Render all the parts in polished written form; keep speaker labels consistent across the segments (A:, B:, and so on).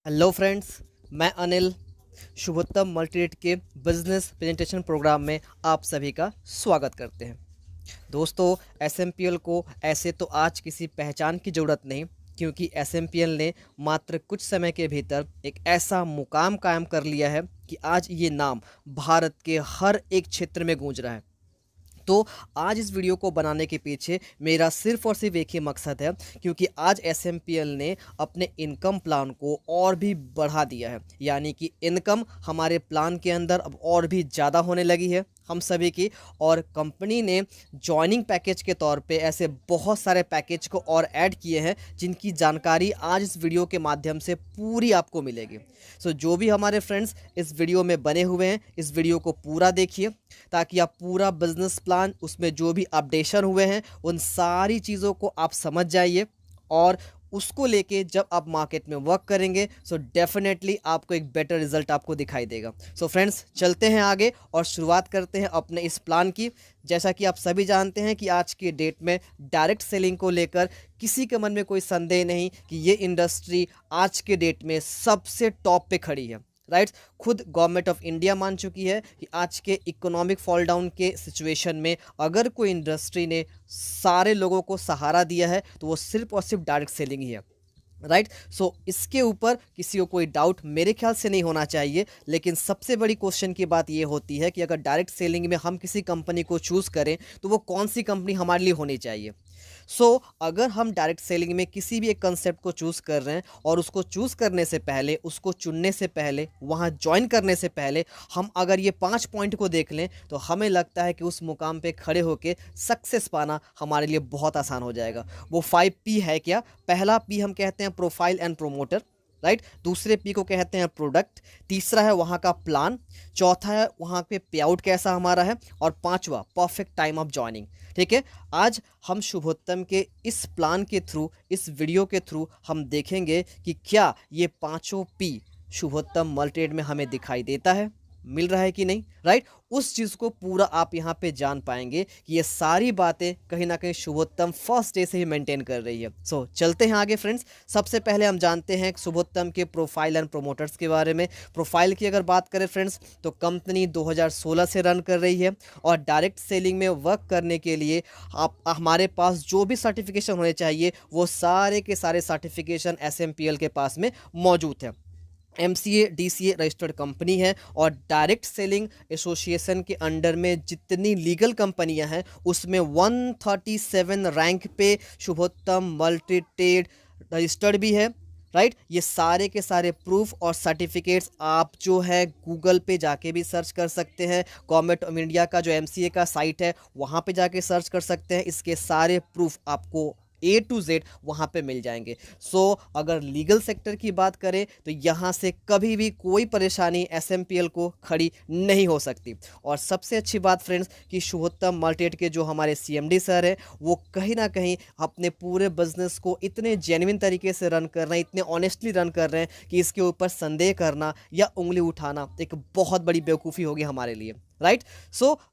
A: Hello friends, मैं Anil शुभोत्तम multirate के business presentation programme में आप सभी का स्वागत करते हैं। दोस्तों, एसएमपीएल को ऐसे तो आज किसी पहचान की ज़रूरत नहीं, क्योंकि एसएमपीएल ने मात्र कुछ समय के भीतर एक ऐसा मुकाम कायम कर लिया है कि आज ये नाम भारत के हर एक क्षेत्र में गूंज रहा है। तो आज इस वीडियो को बनाने के पीछे मेरा सिर्फ और सिर्फ एक ही मकसद है, क्योंकि आज एसएमपीएल ने अपने इनकम प्लान को और भी बढ़ा दिया है। यानी कि इनकम हमारे प्लान के अंदर अब और भी ज़्यादा होने लगी है हम सभी की। और कंपनी ने जॉइनिंग पैकेज के तौर पे ऐसे बहुत सारे पैकेज को और ऐड किए हैं, जिनकी जानकारी आज इस वीडियो के माध्यम से पूरी आपको मिलेगी। सो जो भी हमारे फ्रेंड्स इस वीडियो में बने हुए हैं, इस वीडियो को पूरा देखिए, ताकि आप पूरा बिजनेस प्लान, उसमें जो भी अपडेशन हुए हैं, उन सारी चीज़ों को आप समझ जाइए। और उसको लेके जब आप मार्केट में वर्क करेंगे, सो डेफिनेटली आपको एक बेटर रिजल्ट आपको दिखाई देगा। सो फ्रेंड्स, चलते हैं आगे और शुरुआत करते हैं अपने इस प्लान की। जैसा कि आप सभी जानते हैं कि आज की डेट में डायरेक्ट सेलिंग को लेकर किसी के मन में कोई संदेह नहीं कि ये इंडस्ट्री आज के डेट में सबसे टॉप पे खड़ी है। राइट, खुद गवर्नमेंट ऑफ इंडिया मान चुकी है कि आज के इकोनॉमिक फॉल डाउन के सिचुएशन में अगर कोई इंडस्ट्री ने सारे लोगों को सहारा दिया है तो वो सिर्फ और सिर्फ डायरेक्ट सेलिंग ही है। राइट, सो इसके ऊपर किसी को कोई डाउट मेरे ख्याल से नहीं होना चाहिए। लेकिन सबसे बड़ी क्वेश्चन की बात ये होती है कि अगर डायरेक्ट सेलिंग में हम किसी कंपनी को चूज़ करें तो वो कौन सी कंपनी हमारे लिए होनी चाहिए। अगर हम डायरेक्ट सेलिंग में किसी भी एक कंसेप्ट को चूज़ कर रहे हैं और उसको चूज़ करने से पहले, उसको चुनने से पहले, वहाँ ज्वाइन करने से पहले हम अगर ये 5 पॉइंट को देख लें तो हमें लगता है कि उस मुकाम पे खड़े होकर सक्सेस पाना हमारे लिए बहुत आसान हो जाएगा। वो 5P है क्या? पहला P हम कहते हैं प्रोफाइल एंड प्रोमोटर। राइट, दूसरे P को कहते हैं प्रोडक्ट, तीसरा है वहाँ का प्लान, चौथा है वहाँ पे पे आउट कैसा हमारा है, और पांचवा परफेक्ट टाइम ऑफ ज्वाइनिंग। ठीक है, आज हम शुभोत्तम के इस प्लान के थ्रू, इस वीडियो के थ्रू हम देखेंगे कि क्या ये पांचों P शुभोत्तम मल्टीट्रेड में हमें दिखाई देता है, मिल रहा है कि नहीं। राइट, उस चीज़ को पूरा आप यहाँ पे जान पाएंगे कि ये सारी बातें कहीं ना कहीं शुभोत्तम फर्स्ट डे से ही मेंटेन कर रही है। चलते हैं आगे फ्रेंड्स। सबसे पहले हम जानते हैं शुभोत्तम के प्रोफाइल एंड प्रोमोटर्स के बारे में। प्रोफाइल की अगर बात करें फ्रेंड्स, तो कंपनी 2016 से रन कर रही है और डायरेक्ट सेलिंग में वर्क करने के लिए आप हमारे पास जो भी सर्टिफिकेशन होने चाहिए वो सारे के सारे सर्टिफिकेशन एसएमपीएल के पास में मौजूद है। MCA DCA रजिस्टर्ड कंपनी है और डायरेक्ट सेलिंग एसोसिएशन के अंडर में जितनी लीगल कंपनियां हैं उसमें 137 रैंक पे शुभोत्तम मल्टीट्रेड रजिस्टर्ड भी है। राइट, ये सारे के सारे प्रूफ और सर्टिफिकेट्स आप जो है गूगल पे जाके भी सर्च कर सकते हैं। गवर्नमेंट ऑफ इंडिया का जो MCA का साइट है वहाँ पे जाके सर्च कर सकते हैं। इसके सारे प्रूफ आपको A to Z वहाँ पे मिल जाएंगे। अगर लीगल सेक्टर की बात करें तो यहाँ से कभी भी कोई परेशानी एसएमपीएल को खड़ी नहीं हो सकती। और सबसे अच्छी बात फ्रेंड्स कि शुभोत्तम मल्टीट्रेड के जो हमारे CMD सर हैं वो कहीं ना कहीं अपने पूरे बिजनेस को इतने जेन्युइन तरीके से रन कर रहे हैं, इतने ऑनेस्टली रन कर रहे हैं कि इसके ऊपर संदेह करना या उंगली उठाना एक बहुत बड़ी बेवकूफ़ी होगी हमारे लिए। राइट,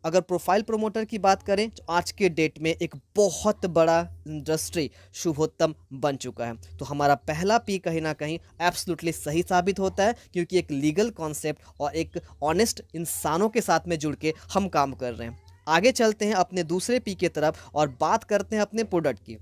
A: अगर प्रोफाइल प्रोमोटर की बात करें तो आज के डेट में एक बहुत बड़ा इंडस्ट्री शुभोत्तम बन चुका है। तो हमारा पहला P कहीं ना कहीं एब्सोल्युटली सही साबित होता है, क्योंकि एक लीगल कॉन्सेप्ट और एक ऑनेस्ट इंसानों के साथ में जुड़ के हम काम कर रहे हैं। आगे चलते हैं अपने दूसरे P की तरफ और बात करते हैं अपने प्रोडक्ट की।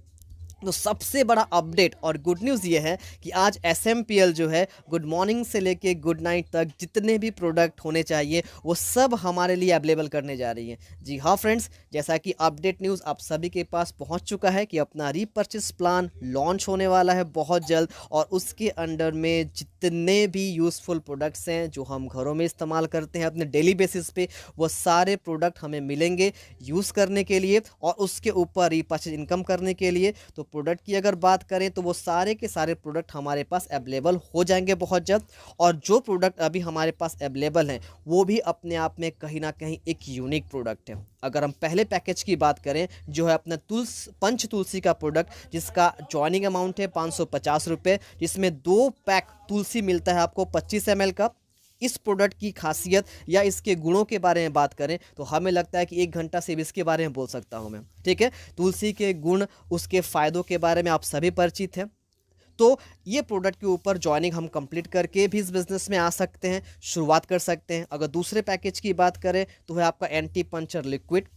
A: तो सबसे बड़ा अपडेट और गुड न्यूज़ ये है कि आज एसएमपीएल जो है गुड मॉर्निंग से लेके गुड नाइट तक जितने भी प्रोडक्ट होने चाहिए वो सब हमारे लिए अवेलेबल करने जा रही है। जी हाँ फ्रेंड्स, जैसा कि अपडेट न्यूज़ आप सभी के पास पहुंच चुका है कि अपना रीपर्चेस प्लान लॉन्च होने वाला है बहुत जल्द, और उसके अंडर में जितने भी यूज़फुल प्रोडक्ट्स हैं जो हम घरों में इस्तेमाल करते हैं अपने डेली बेसिस पे, वो सारे प्रोडक्ट हमें मिलेंगे यूज़ करने के लिए और उसके ऊपर रीपर्चेस इनकम करने के लिए। तो प्रोडक्ट की अगर बात करें तो वो सारे के सारे प्रोडक्ट हमारे पास अवेलेबल हो जाएंगे बहुत जल्द। और जो प्रोडक्ट अभी हमारे पास अवेलेबल हैं वो भी अपने आप में कहीं ना कहीं एक यूनिक प्रोडक्ट है। अगर हम पहले पैकेज की बात करें जो है अपना पंच तुलसी का प्रोडक्ट, जिसका जॉइनिंग अमाउंट है 550 रुपये, जिसमें 2 पैक तुलसी मिलता है आपको 25 ml का। इस प्रोडक्ट की खासियत या इसके गुणों के बारे में बात करें तो हमें लगता है कि 1 घंटा से भी इसके बारे में बोल सकता हूं मैं। ठीक है, तुलसी के गुण, उसके फ़ायदों के बारे में आप सभी परिचित हैं। तो ये प्रोडक्ट के ऊपर ज्वाइनिंग हम कंप्लीट करके भी इस बिज़नेस में आ सकते हैं, शुरुआत कर सकते हैं। अगर दूसरे पैकेज की बात करें तो है आपका एंटी पंचर लिक्विड,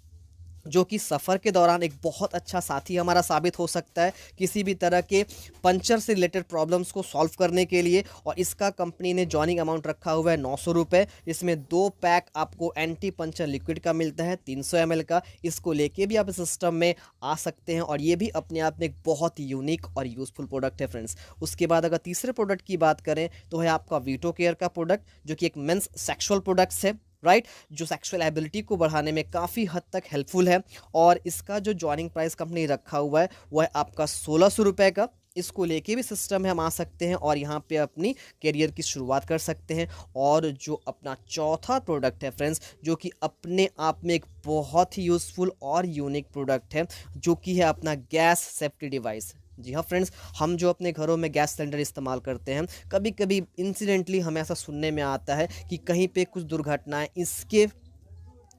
A: जो कि सफ़र के दौरान एक बहुत अच्छा साथी हमारा साबित हो सकता है किसी भी तरह के पंचर से रिलेटेड प्रॉब्लम्स को सॉल्व करने के लिए। और इसका कंपनी ने जॉइनिंग अमाउंट रखा हुआ है 900 रुपये। इसमें 2 पैक आपको एंटी पंचर लिक्विड का मिलता है 300 ml का। इसको लेके भी आप इस सिस्टम में आ सकते हैं और ये भी अपने आप में एक बहुत यूनिक और यूज़फुल प्रोडक्ट है फ्रेंड्स। उसके बाद अगर तीसरे प्रोडक्ट की बात करें तो है आपका वीटो केयर का प्रोडक्ट, जो कि एक मेंस सेक्सुअल प्रोडक्ट्स है, राइट, जो सेक्सुअल एबिलिटी को बढ़ाने में काफ़ी हद तक हेल्पफुल है। और इसका जो जॉइनिंग प्राइस कंपनी रखा हुआ है वो है आपका 1600 रुपये का। इसको लेके भी सिस्टम में हम आ सकते हैं और यहाँ पे अपनी करियर की शुरुआत कर सकते हैं। और जो अपना चौथा प्रोडक्ट है फ्रेंड्स, जो कि अपने आप में एक बहुत ही यूज़फुल और यूनिक प्रोडक्ट है, जो कि है अपना गैस सेफ्टी डिवाइस। जी हाँ फ्रेंड्स, हम जो अपने घरों में गैस सिलेंडर इस्तेमाल करते हैं, कभी कभी इंसिडेंटली हमें ऐसा सुनने में आता है कि कहीं पे कुछ दुर्घटनाएं इसके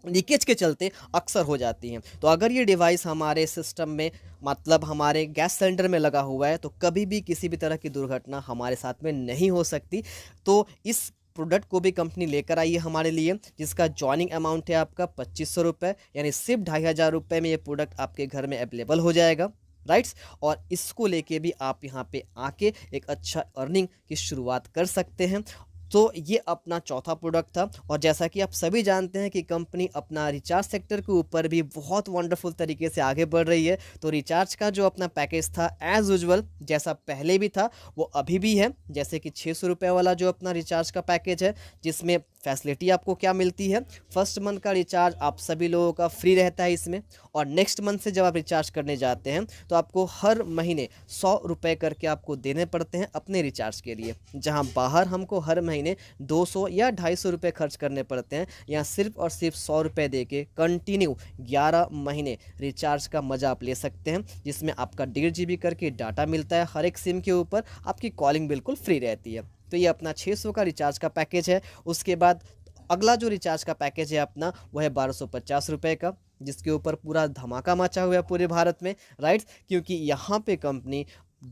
A: लीकेज के चलते अक्सर हो जाती हैं। तो अगर ये डिवाइस हमारे सिस्टम में, मतलब हमारे गैस सिलेंडर में लगा हुआ है, तो कभी भी किसी भी तरह की दुर्घटना हमारे साथ में नहीं हो सकती। तो इस प्रोडक्ट को भी कंपनी लेकर आई है हमारे लिए, जिसका जॉइनिंग अमाउंट है आपका 2500 रुपये, यानी सिर्फ 2500 रुपये में ये प्रोडक्ट आपके घर में अवेलेबल हो जाएगा, राइट्स। और इसको लेके भी आप यहाँ पे आके एक अच्छा अर्निंग की शुरुआत कर सकते हैं। तो ये अपना चौथा प्रोडक्ट था। और जैसा कि आप सभी जानते हैं कि कंपनी अपना रिचार्ज सेक्टर के ऊपर भी बहुत वंडरफुल तरीके से आगे बढ़ रही है। तो रिचार्ज का जो अपना पैकेज था एज़ यूजुअल जैसा पहले भी था वो अभी भी है, जैसे कि 600 रुपये वाला जो अपना रिचार्ज का पैकेज है, जिसमें फैसिलिटी आपको क्या मिलती है, फर्स्ट मंथ का रिचार्ज आप सभी लोगों का फ्री रहता है इसमें। और नेक्स्ट मंथ से जब आप रिचार्ज करने जाते हैं तो आपको हर महीने 100 रुपये करके आपको देने पड़ते हैं अपने रिचार्ज के लिए। जहां बाहर हमको हर महीने 200 या 250 रुपये खर्च करने पड़ते हैं, यहाँ सिर्फ और सिर्फ 100 रुपये दे के कंटिन्यू 11 महीने रिचार्ज का मज़ा आप ले सकते हैं, जिसमें आपका 1.5 GB करके डाटा मिलता है हर एक सिम के ऊपर, आपकी कॉलिंग बिल्कुल फ्री रहती है। तो ये अपना 600 का रिचार्ज का पैकेज है। उसके बाद अगला जो रिचार्ज का पैकेज है अपना वो है 1250 रुपये का, जिसके ऊपर पूरा धमाका मचा हुआ है पूरे भारत में, राइट। क्योंकि यहाँ पे कंपनी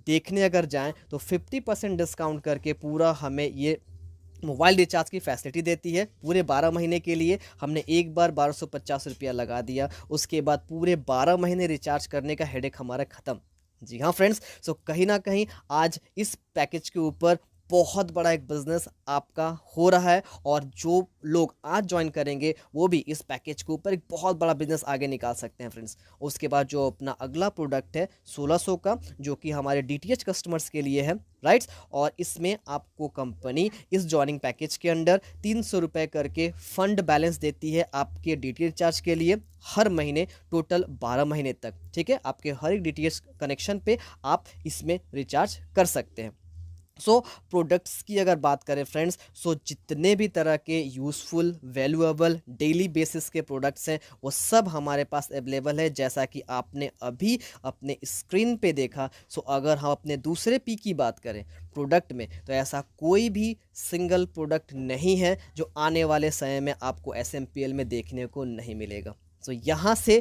A: देखने अगर जाएं तो 50% डिस्काउंट करके पूरा हमें ये मोबाइल रिचार्ज की फैसिलिटी देती है पूरे 12 महीने के लिए। हमने एक बार 1250 रुपया लगा दिया, उसके बाद पूरे 12 महीने रिचार्ज करने का हेडेक हमारा ख़त्म। जी हाँ फ्रेंड्स, सो कहीं ना कहीं आज इस पैकेज के ऊपर बहुत बड़ा एक बिज़नेस आपका हो रहा है। और जो लोग आज ज्वाइन करेंगे वो भी इस पैकेज के ऊपर एक बहुत बड़ा बिज़नेस आगे निकाल सकते हैं फ्रेंड्स। उसके बाद जो अपना अगला प्रोडक्ट है 1600 का, जो कि हमारे DTH कस्टमर्स के लिए है, राइट्स। और इसमें आपको कंपनी इस ज्वाइनिंग पैकेज के अंडर 300 रुपये करके फंड बैलेंस देती है आपके DTH रिचार्ज के लिए हर महीने, टोटल 12 महीने तक, ठीक है। आपके हर एक DTH कनेक्शन पे आप इसमें रिचार्ज कर सकते हैं। सो प्रोडक्ट्स की अगर बात करें फ्रेंड्स, सो जितने भी तरह के यूज़फुल, वैल्यूएबल, डेली बेसिस के प्रोडक्ट्स हैं वो सब हमारे पास अवेलेबल है, जैसा कि आपने अभी अपने स्क्रीन पे देखा। सो अगर हम अपने दूसरे P की बात करें प्रोडक्ट में, तो ऐसा कोई भी सिंगल प्रोडक्ट नहीं है जो आने वाले समय में आपको SMPL में देखने को नहीं मिलेगा। सो यहाँ से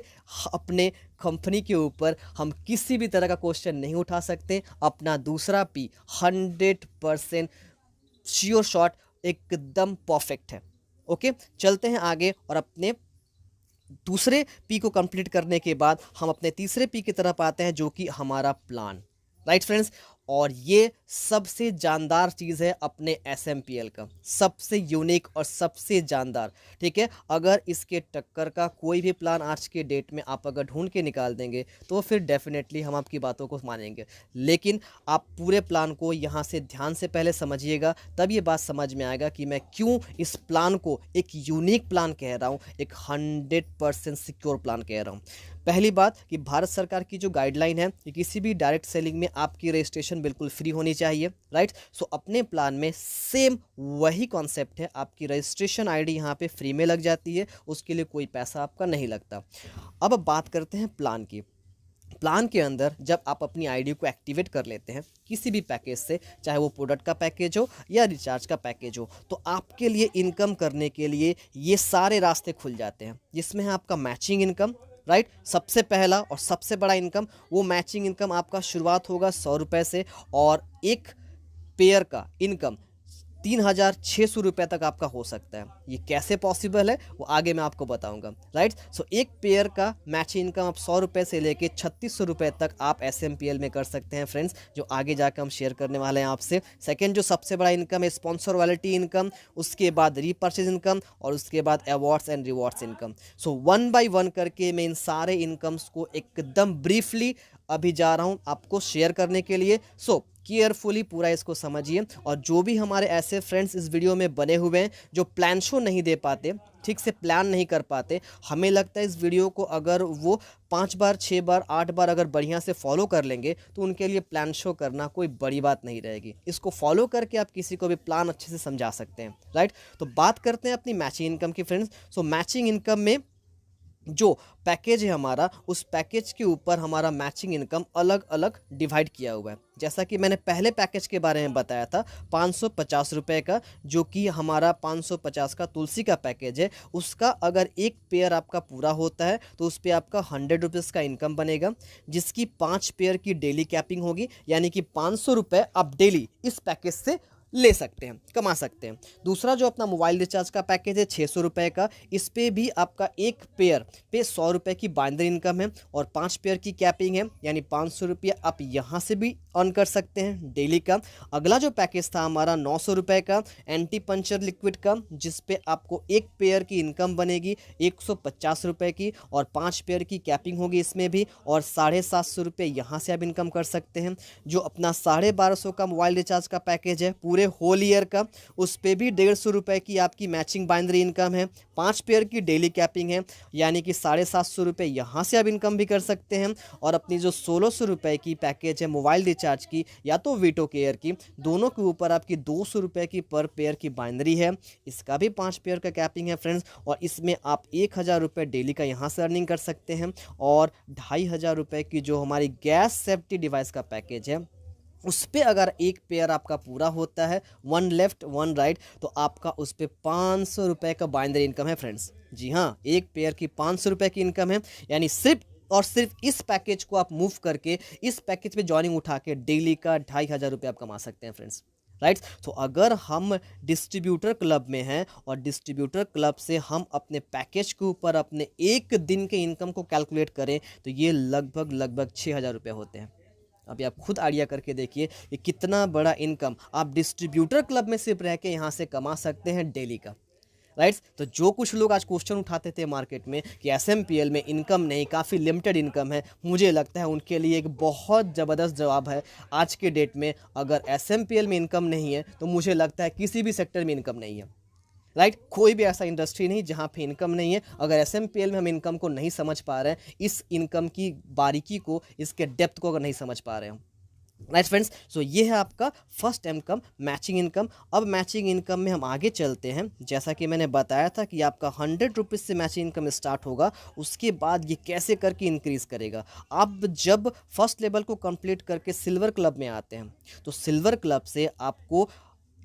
A: अपने कंपनी के ऊपर हम किसी भी तरह का क्वेश्चन नहीं उठा सकते। अपना दूसरा P 100% श्योर शॉट एकदम परफेक्ट है। ओके, चलते हैं आगे और अपने दूसरे P को कंप्लीट करने के बाद हम अपने तीसरे P की तरफ आते हैं, जो कि हमारा प्लान, राइट फ्रेंड्स। और ये सबसे जानदार चीज़ है अपने SMPL का, सबसे यूनिक और सबसे जानदार, ठीक है। अगर इसके टक्कर का कोई भी प्लान आज के डेट में आप अगर ढूंढ के निकाल देंगे तो फिर डेफिनेटली हम आपकी बातों को मानेंगे। लेकिन आप पूरे प्लान को यहाँ से ध्यान से पहले समझिएगा, तब ये बात समझ में आएगा कि मैं क्यों इस प्लान को एक यूनिक प्लान कह रहा हूँ, एक 100% सिक्योर प्लान कह रहा हूँ। पहली बात कि भारत सरकार की जो गाइडलाइन है कि किसी भी डायरेक्ट सेलिंग में आपकी रजिस्ट्रेशन बिल्कुल फ्री होनी चाहिए, राइट। सो अपने प्लान में सेम वही कॉन्सेप्ट है, आपकी रजिस्ट्रेशन आईडी यहाँ पे फ्री में लग जाती है, उसके लिए कोई पैसा आपका नहीं लगता। अब बात करते हैं प्लान की। प्लान के अंदर जब आप अपनी आईडी को एक्टिवेट कर लेते हैं किसी भी पैकेज से, चाहे वो प्रोडक्ट का पैकेज हो या रिचार्ज का पैकेज हो, तो आपके लिए इनकम करने के लिए ये सारे रास्ते खुल जाते हैं, जिसमें है आपका मैचिंग इनकम, राइट। सबसे पहला और सबसे बड़ा इनकम, वो मैचिंग इनकम आपका शुरुआत होगा 100 रुपये से, और एक पेयर का इनकम 3,600 रुपये तक आपका हो सकता है। ये कैसे पॉसिबल है वो आगे मैं आपको बताऊंगा, राइट। सो एक पेयर का मैचिंग इनकम आप 100 रुपये से लेके 3,600 रुपये तक आप SMPL में कर सकते हैं फ्रेंड्स, जो आगे जाकर हम शेयर करने वाले हैं आपसे। सेकंड जो सबसे बड़ा इनकम है, स्पॉन्सर रॉयल्टी इनकम, उसके बाद रीपर्चेज इनकम, और उसके बाद awards and rewards income. So one by one करके मैं इन सारे इनकम्स को एकदम ब्रीफली अभी जा रहा हूँ आपको शेयर करने के लिए। सो केयरफुली पूरा इसको समझिए, और जो भी हमारे ऐसे फ्रेंड्स इस वीडियो में बने हुए हैं जो प्लान शो नहीं दे पाते, ठीक से प्लान नहीं कर पाते, हमें लगता है इस वीडियो को अगर वो 5 बार 6 बार 8 बार अगर बढ़िया से फॉलो कर लेंगे तो उनके लिए प्लान शो करना कोई बड़ी बात नहीं रहेगी। इसको फॉलो करके आप किसी को भी प्लान अच्छे से समझा सकते हैं, राइट। तो बात करते हैं अपनी मैचिंग इनकम की फ्रेंड्स। सो मैचिंग इनकम में जो पैकेज है हमारा, उस पैकेज के ऊपर हमारा मैचिंग इनकम अलग अलग डिवाइड किया हुआ है। जैसा कि मैंने पहले पैकेज के बारे में बताया था 550 रुपये का, जो कि हमारा 550 का तुलसी का पैकेज है, उसका अगर एक पेयर आपका पूरा होता है तो उस पर आपका 100 रुपीज़ का इनकम बनेगा, जिसकी 5 पेयर की डेली कैपिंग होगी, यानी कि 500 रुपये आप डेली इस पैकेज से ले सकते हैं, कमा सकते हैं। दूसरा जो अपना मोबाइल रिचार्ज का पैकेज है 600 रुपये का, इस पे भी आपका एक पेयर पे 100 रुपये की बाइंडर इनकम है और 5 पेयर की कैपिंग है, यानी 500 रुपये आप यहाँ से भी अर्न कर सकते हैं डेली का। अगला जो पैकेज था हमारा 900 रुपये का एंटी पंचर लिक्विड का, जिस पे आपको एक पेयर की इनकम बनेगी 150 रुपये की, और 5 पेयर की कैपिंग होगी इसमें भी, और 750 रुपये यहाँ से आप इनकम कर सकते हैं। जो अपना 1250 का मोबाइल रिचार्ज का पैकेज है पूरे होल ईयर का, उस पे भी 150 रुपये की आपकी मैचिंग बाइंडरी इनकम है, 5 पेयर की डेली कैपिंग है, यानी कि 750 रुपये यहाँ से आप इनकम भी कर सकते हैं। और अपनी जो 1600 रुपये की पैकेज है मोबाइल रिचार्ज की या तो वीटो केयर की, दोनों के ऊपर आपकी 200 रुपये की पर पेयर की बाइंडरी है, इसका भी 5 पेयर का कैपिंग है फ्रेंड्स, और इसमें आप 1000 रुपये डेली का यहाँ से अर्निंग कर सकते हैं। और 2500 रुपये की जो हमारी गैस सेफ्टी डिवाइस का पैकेज है, उस पर अगर एक पेयर आपका पूरा होता है, 1 लेफ्ट 1 राइट, तो आपका उस पर 500 रुपये का बाइंडरी इनकम है फ्रेंड्स। जी हाँ, एक पेयर की 500 रुपये की इनकम है, यानी सिर्फ और सिर्फ इस पैकेज को आप मूव करके इस पैकेज पे जॉइनिंग उठा के डेली का 2500 रुपये आप कमा सकते हैं फ्रेंड्स, राइट। तो अगर हम डिस्ट्रीब्यूटर क्लब में हैं और डिस्ट्रीब्यूटर क्लब से हम अपने पैकेज के ऊपर अपने एक दिन के इनकम को कैलकुलेट करें तो ये लगभग 6000 रुपये होते हैं। अभी आप खुद आइडिया करके देखिए कि कितना बड़ा इनकम आप डिस्ट्रीब्यूटर क्लब में सिर्फ रह के यहाँ से कमा सकते हैं डेली का, राइट। तो जो कुछ लोग आज क्वेश्चन उठाते थे मार्केट में कि SMPL में इनकम नहीं, काफ़ी लिमिटेड इनकम है, मुझे लगता है उनके लिए एक बहुत ज़बरदस्त जवाब है आज के डेट में। अगर SMPL में इनकम नहीं है तो मुझे लगता है किसी भी सेक्टर में इनकम नहीं है, राइट। कोई भी ऐसा इंडस्ट्री नहीं जहाँ पे इनकम नहीं है। अगर SMPL में हम इनकम को नहीं समझ पा रहे हैं, इस इनकम की बारीकी को, इसके डेप्थ को अगर नहीं समझ पा रहे हैं, राइट फ्रेंड्स। सो ये है आपका फर्स्ट इनकम, मैचिंग इनकम। अब मैचिंग इनकम में हम आगे चलते हैं। जैसा कि मैंने बताया था कि आपका 100 रुपीज़ से मैचिंग इनकम स्टार्ट होगा, उसके बाद ये कैसे करके इंक्रीज़ करेगा। आप जब फर्स्ट लेवल को कंप्लीट करके सिल्वर क्लब में आते हैं तो सिल्वर क्लब से आपको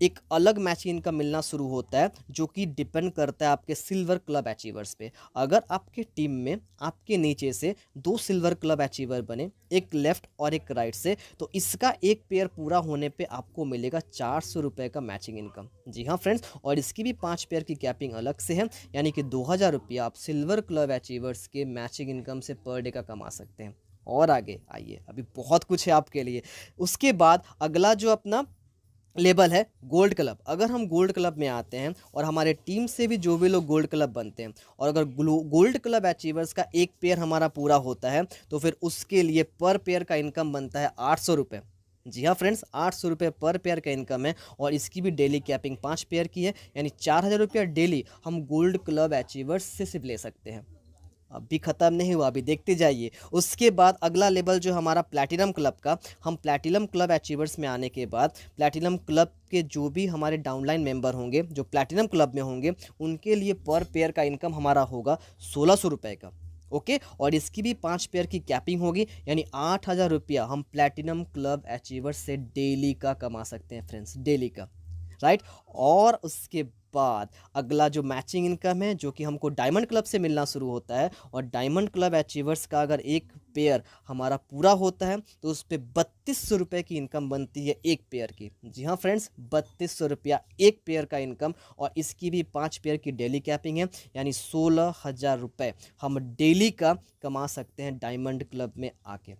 A: एक अलग मैचिंग इनकम मिलना शुरू होता है, जो कि डिपेंड करता है आपके सिल्वर क्लब अचीवर्स पे। अगर आपके टीम में आपके नीचे से 2 सिल्वर क्लब अचीवर बने, एक लेफ्ट और एक राइट से, तो इसका एक पेयर पूरा होने पे आपको मिलेगा 400 रुपये का मैचिंग इनकम। जी हाँ फ्रेंड्स, और इसकी भी 5 पेयर की कैपिंग अलग से है, यानी कि 2000 रुपया आप सिल्वर क्लब अचीवर्स के मैचिंग इनकम से पर डे का कमा सकते हैं। और आगे आइए, अभी बहुत कुछ है आपके लिए। उसके बाद अगला जो अपना लेवल है गोल्ड क्लब। अगर हम गोल्ड क्लब में आते हैं और हमारे टीम से भी जो भी लोग गोल्ड क्लब बनते हैं, और अगर गोल्ड क्लब अचीवर्स का एक पेयर हमारा पूरा होता है तो फिर उसके लिए पर पेयर का इनकम बनता है 800 रुपये। जी हाँ फ्रेंड्स, 800 रुपये पर पेयर का इनकम है, और इसकी भी डेली कैपिंग 5 पेयर की है, यानी 4000 रुपया डेली हम गोल्ड क्लब अचीवर्स से सिर्फ ले सकते हैं। अभी ख़त्म नहीं हुआ, अभी देखते जाइए। उसके बाद अगला लेवल जो हमारा प्लैटिनम क्लब का, हम प्लैटिनम क्लब अचीवर्स में आने के बाद प्लैटिनम क्लब के जो भी हमारे डाउनलाइन मेंबर होंगे जो प्लैटिनम क्लब में होंगे, उनके लिए पर पेयर का इनकम हमारा होगा 1600 रुपये का, ओके। और इसकी भी 5 पेयर की कैपिंग होगी, यानी 8000 रुपया हम प्लैटिनम क्लब अचीवर्स से डेली का कमा सकते हैं फ्रेंड्स, डेली का, राइट। और उसके बाद अगला जो मैचिंग इनकम है जो कि हमको डायमंड क्लब से मिलना शुरू होता है, और डायमंड क्लब अचीवर्स का अगर एक पेयर हमारा पूरा होता है तो उस पर 3200 रुपये की इनकम बनती है एक पेयर की। जी हाँ फ्रेंड्स, 3200 रुपया एक पेयर का इनकम, और इसकी भी 5 पेयर की डेली कैपिंग है, यानी 16,000 रुपये हम डेली का कमा सकते हैं डायमंड क्लब में आके,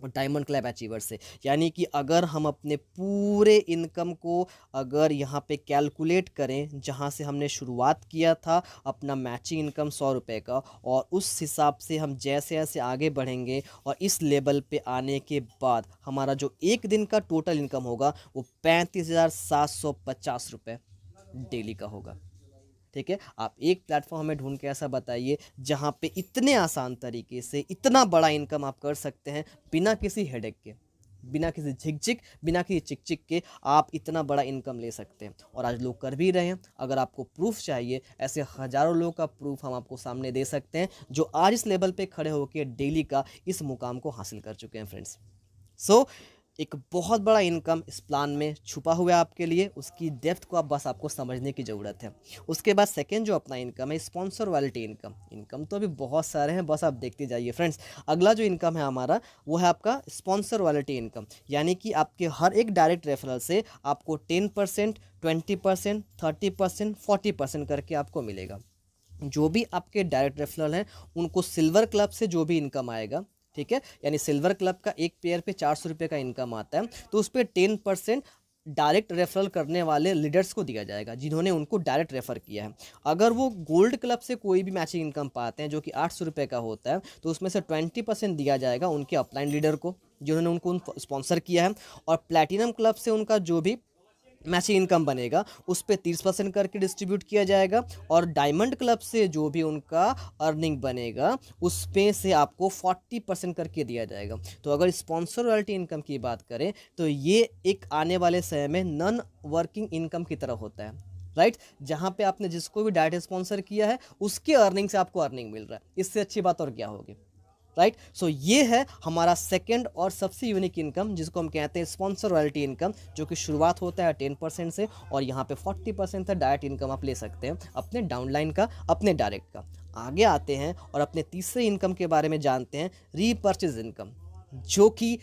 A: और डायमंड क्लब अचीवर से। यानी कि अगर हम अपने पूरे इनकम को अगर यहाँ पे कैलकुलेट करें, जहाँ से हमने शुरुआत किया था अपना मैचिंग इनकम 100 रुपये का, और उस हिसाब से हम जैसे जैसे आगे बढ़ेंगे और इस लेवल पे आने के बाद हमारा जो एक दिन का टोटल इनकम होगा वो 35,750 रुपये डेली का होगा। ठीक है, आप एक प्लेटफॉर्म हमें ढूंढ के ऐसा बताइए जहाँ पे इतने आसान तरीके से इतना बड़ा इनकम आप कर सकते हैं बिना किसी हेडेक के, बिना किसी झिकझिक, बिना किसी चिक के आप इतना बड़ा इनकम ले सकते हैं, और आज लोग कर भी रहे हैं। अगर आपको प्रूफ चाहिए, ऐसे हज़ारों लोगों का प्रूफ हम आपको सामने दे सकते हैं जो आज इस लेवल पे खड़े होकर डेली का इस मुकाम को हासिल कर चुके हैं फ्रेंड्स। सो एक बहुत बड़ा इनकम इस प्लान में छुपा हुआ है आपके लिए, उसकी डेप्थ को बस आपको समझने की ज़रूरत है। उसके बाद सेकंड जो अपना इनकम है स्पॉन्सर रॉयल्टी इनकम। इनकम तो अभी बहुत सारे हैं, बस आप देखते जाइए फ्रेंड्स। अगला जो इनकम है हमारा वो है आपका स्पॉन्सर रॉयल्टी इनकम, यानी कि आपके हर एक डायरेक्ट रेफरल से आपको 10%, 20%, 30%, 40% करके आपको मिलेगा। जो भी आपके डायरेक्ट रेफरल हैं उनको सिल्वर क्लब से जो भी इनकम आएगा, ठीक है, यानी सिल्वर क्लब का एक पेयर पे 400 रुपये का इनकम आता है, तो उस पर 10% डायरेक्ट रेफरल करने वाले लीडर्स को दिया जाएगा जिन्होंने उनको डायरेक्ट रेफर किया है। अगर वो गोल्ड क्लब से कोई भी मैचिंग इनकम पाते हैं जो कि 800 रुपये का होता है, तो उसमें से 20% दिया जाएगा उनके अपलाइन लीडर को जिन्होंने उनको स्पॉन्सर किया है, और प्लैटिनम क्लब से उनका जो भी मैचिंग इनकम बनेगा उस पर 30% करके डिस्ट्रीब्यूट किया जाएगा, और डायमंड क्लब से जो भी उनका अर्निंग बनेगा उस पे से आपको 40% करके दिया जाएगा। तो अगर स्पॉन्सर रॉयल्टी इनकम की बात करें तो ये एक आने वाले समय में नॉन वर्किंग इनकम की तरह होता है, राइट, जहाँ पे आपने जिसको भी डायरेक्ट स्पॉन्सर किया है उसके अर्निंग से आपको अर्निंग मिल रहा है। इससे अच्छी बात और क्या होगी, राइट। सो ये है हमारा सेकंड और सबसे यूनिक इनकम जिसको हम कहते हैं स्पॉन्सर रॉयल्टी इनकम, जो कि शुरुआत होता है 10% से, और यहाँ पे 40% तक डायरेक्ट इनकम आप ले सकते हैं अपने डाउनलाइन का, अपने डायरेक्ट का। आगे आते हैं और अपने तीसरे इनकम के बारे में जानते हैं, रीपर्चेज इनकम, जो कि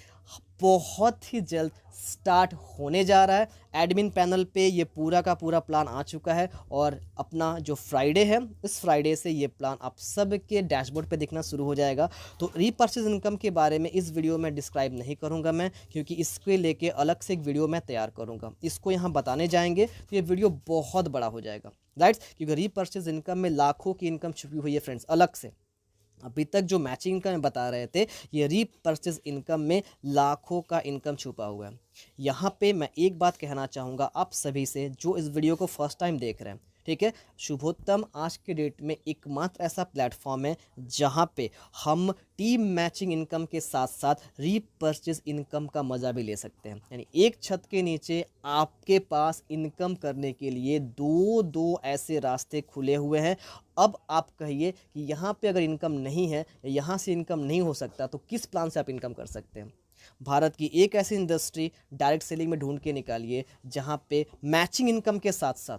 A: बहुत ही जल्द स्टार्ट होने जा रहा है। एडमिन पैनल पे ये पूरा का पूरा प्लान आ चुका है, और अपना जो फ्राइडे है इस फ्राइडे से ये प्लान आप सब के डैशबोर्ड पे दिखना शुरू हो जाएगा। तो रीपर्चेज इनकम के बारे में इस वीडियो में डिस्क्राइब नहीं करूंगा मैं, क्योंकि इसके लेके अलग से एक वीडियो मैं तैयार करूंगा। इसको यहाँ बताने जाएंगे तो ये वीडियो बहुत बड़ा हो जाएगा, राइट, क्योंकि रीपर्चेज इनकम में लाखों की इनकम छुपी हुई है फ्रेंड्स अलग से। अभी तक जो मैचिंग इनकम बता रहे थे, ये रीपर्चेज इनकम में लाखों का इनकम छुपा हुआ है। यहाँ पे मैं एक बात कहना चाहूँगा आप सभी से जो इस वीडियो को फर्स्ट टाइम देख रहे हैं, ठीक है, शुभोत्तम आज के डेट में एकमात्र ऐसा प्लेटफॉर्म है जहाँ पे हम टीम मैचिंग इनकम के साथ साथ रीपर्चेज इनकम का मज़ा भी ले सकते हैं। यानी एक छत के नीचे आपके पास इनकम करने के लिए दो ऐसे रास्ते खुले हुए हैं। अब आप कहिए कि यहाँ पे अगर इनकम नहीं है, यहाँ से इनकम नहीं हो सकता, तो किस प्लान से आप इनकम कर सकते हैं। भारत की एक ऐसी इंडस्ट्री डायरेक्ट सेलिंग में ढूंढ के निकालिए जहाँ पे मैचिंग इनकम के साथ साथ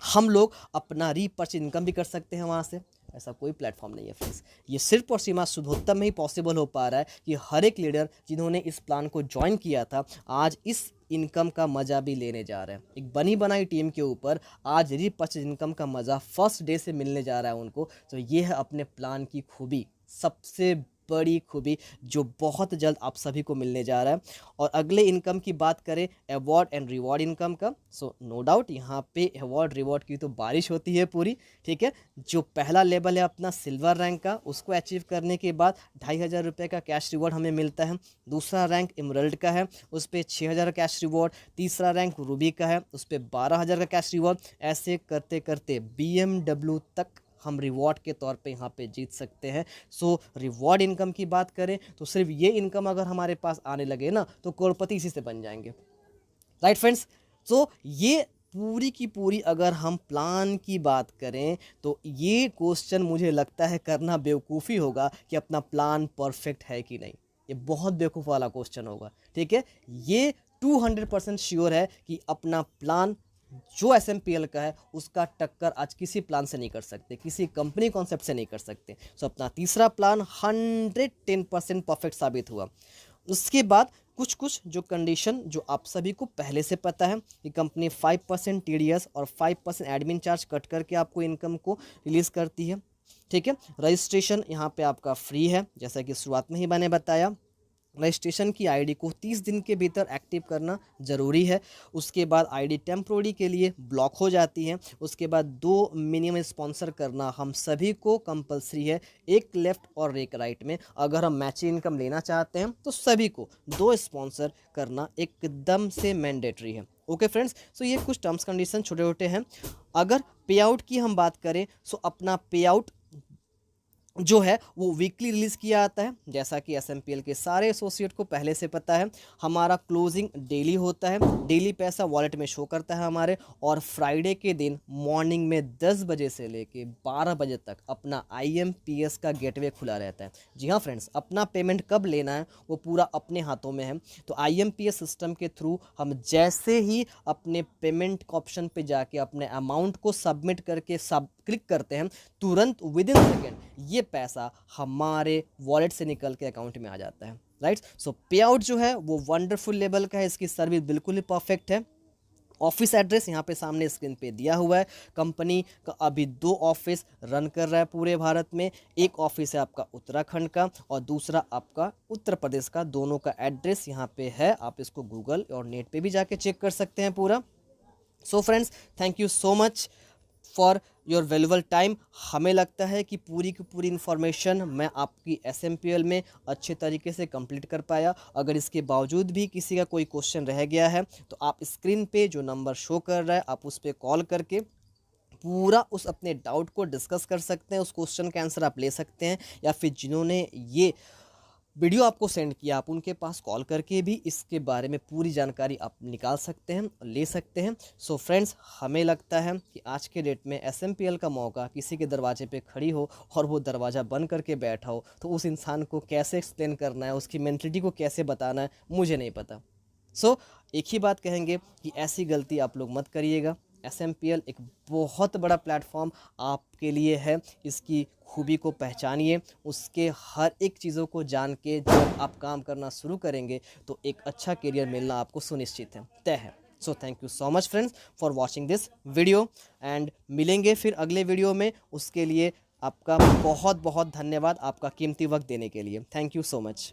A: हम लोग अपना रीपर्चेज इनकम भी कर सकते हैं वहाँ से। ऐसा कोई प्लेटफॉर्म नहीं है फ्रेंड्स। ये सिर्फ और सीमा शुभोत्तम में ही पॉसिबल हो पा रहा है कि हर एक लीडर जिन्होंने इस प्लान को ज्वाइन किया था आज इस इनकम का मज़ा भी लेने जा रहे हैं। एक बनी बनाई टीम के ऊपर आज रीपर्चेज इनकम का मज़ा फर्स्ट डे से मिलने जा रहा है उनको। तो ये है अपने प्लान की खूबी, सबसे बड़ी खूबी जो बहुत जल्द आप सभी को मिलने जा रहा है। और अगले इनकम की बात करें अवार्ड एंड रिवॉर्ड इनकम का, सो नो डाउट यहाँ पे अवार्ड रिवॉर्ड की तो बारिश होती है पूरी, ठीक है। जो पहला लेवल है अपना सिल्वर रैंक का, उसको अचीव करने के बाद 2,500 रुपये का कैश रिवॉर्ड हमें मिलता है। दूसरा रैंक इमरल्ड का है, उस पर 6,000 कैश रिवॉर्ड। तीसरा रैंक रूबी का है, उस पर 12,000 का कैश रिवॉर्ड। ऐसे करते करते BMW तक हम रिवॉर्ड के तौर पे यहाँ पे जीत सकते हैं। सो रिवॉर्ड इनकम की बात करें तो सिर्फ ये इनकम अगर हमारे पास आने लगे ना तो करोड़पति इसी से बन जाएंगे, राइट फ्रेंड्स। सो ये पूरी की पूरी अगर हम प्लान की बात करें तो ये क्वेश्चन मुझे लगता है करना बेवकूफ़ी होगा कि अपना प्लान परफेक्ट है कि नहीं। ये बहुत बेवकूफ़ वाला क्वेश्चन होगा, ठीक है। ये 200% श्योर है कि अपना प्लान जो SMPL का है उसका टक्कर आज किसी प्लान से नहीं कर सकते, किसी कंपनी कॉन्सेप्ट से नहीं कर सकते। सो अपना तीसरा प्लान 110% परफेक्ट साबित हुआ। उसके बाद कुछ कुछ जो कंडीशन जो आप सभी को पहले से पता है कि कंपनी 5% TDS और 5% एडमिन चार्ज कट करके आपको इनकम को रिलीज़ करती है। ठीक है, रजिस्ट्रेशन यहाँ पे आपका फ्री है, जैसा कि शुरुआत में ही मैंने बताया। रजिस्ट्रेशन की आईडी को 30 दिन के भीतर एक्टिव करना ज़रूरी है। उसके बाद आईडी टेम्प्रोरी के लिए ब्लॉक हो जाती है। उसके बाद 2 मिनिमम स्पॉन्सर करना हम सभी को कंपलसरी है, एक लेफ़्ट और एक राइट में। अगर हम मैचिंग इनकम लेना चाहते हैं तो सभी को 2 स्पॉन्सर करना एकदम से मैंडेटरी है। ओके फ्रेंड्स, सो ये कुछ टर्म्स कंडीशन छोटे छोटे हैं। अगर पे आउट की हम बात करें सो अपना पे आउट जो है वो वीकली रिलीज़ किया जाता है, जैसा कि SMPL के सारे एसोसिएट को पहले से पता है। हमारा क्लोजिंग डेली होता है, डेली पैसा वॉलेट में शो करता है हमारे। और फ्राइडे के दिन मॉर्निंग में 10 बजे से लेके 12 बजे तक अपना IMPS का गेटवे खुला रहता है। जी हाँ फ्रेंड्स, अपना पेमेंट कब लेना है वो पूरा अपने हाथों में है। तो IMPS सिस्टम के थ्रू हम जैसे ही अपने पेमेंट ऑप्शन पे जाके अपने अमाउंट को सबमिट करके क्लिक करते हैं, तुरंत विद इन सेकेंड ये पैसा हमारे वॉलेट से निकल के अकाउंट में आ जाता है। राइट, सो पे आउट जो है वो वंडरफुल लेवल का है, इसकी सर्विस बिल्कुल ही परफेक्ट है। ऑफिस एड्रेस यहाँ पे सामने स्क्रीन पे दिया हुआ है। कंपनी का अभी 2 ऑफिस रन कर रहा है पूरे भारत में। एक ऑफिस है आपका उत्तराखंड का और दूसरा आपका उत्तर प्रदेश का। दोनों का एड्रेस यहाँ पे है, आप इसको गूगल और नेट पे भी जाके चेक कर सकते हैं पूरा। So friends, thank you so much for your valuable time. हमें लगता है कि पूरी की पूरी इन्फॉर्मेशन मैं आपकी SMPL में अच्छे तरीके से कंप्लीट कर पाया। अगर इसके बावजूद भी किसी का कोई क्वेश्चन रह गया है तो आप स्क्रीन पे जो नंबर शो कर रहा है आप उस पर कॉल करके पूरा उस अपने डाउट को डिस्कस कर सकते हैं, उस क्वेश्चन का आंसर आप ले सकते हैं। या फिर जिन्होंने ये वीडियो आपको सेंड किया आप उनके पास कॉल करके भी इसके बारे में पूरी जानकारी आप निकाल सकते हैं, ले सकते हैं। सो फ्रेंड्स, हमें लगता है कि आज के डेट में SMPL का मौका किसी के दरवाजे पे खड़ी हो और वो दरवाज़ा बंद करके बैठा हो तो उस इंसान को कैसे एक्सप्लेन करना है, उसकी मेंटलिटी को कैसे बताना है, मुझे नहीं पता। सो एक ही बात कहेंगे कि ऐसी गलती आप लोग मत करिएगा। SMPL एक बहुत बड़ा प्लेटफॉर्म आपके लिए है, इसकी खूबी को पहचानिए, उसके हर एक चीज़ों को जान के जब आप काम करना शुरू करेंगे तो एक अच्छा करियर मिलना आपको सुनिश्चित है, तय है। So thank you so much friends for watching this video and मिलेंगे फिर अगले वीडियो में। उसके लिए आपका बहुत बहुत धन्यवाद, आपका कीमती वक्त देने के लिए। Thank you so much.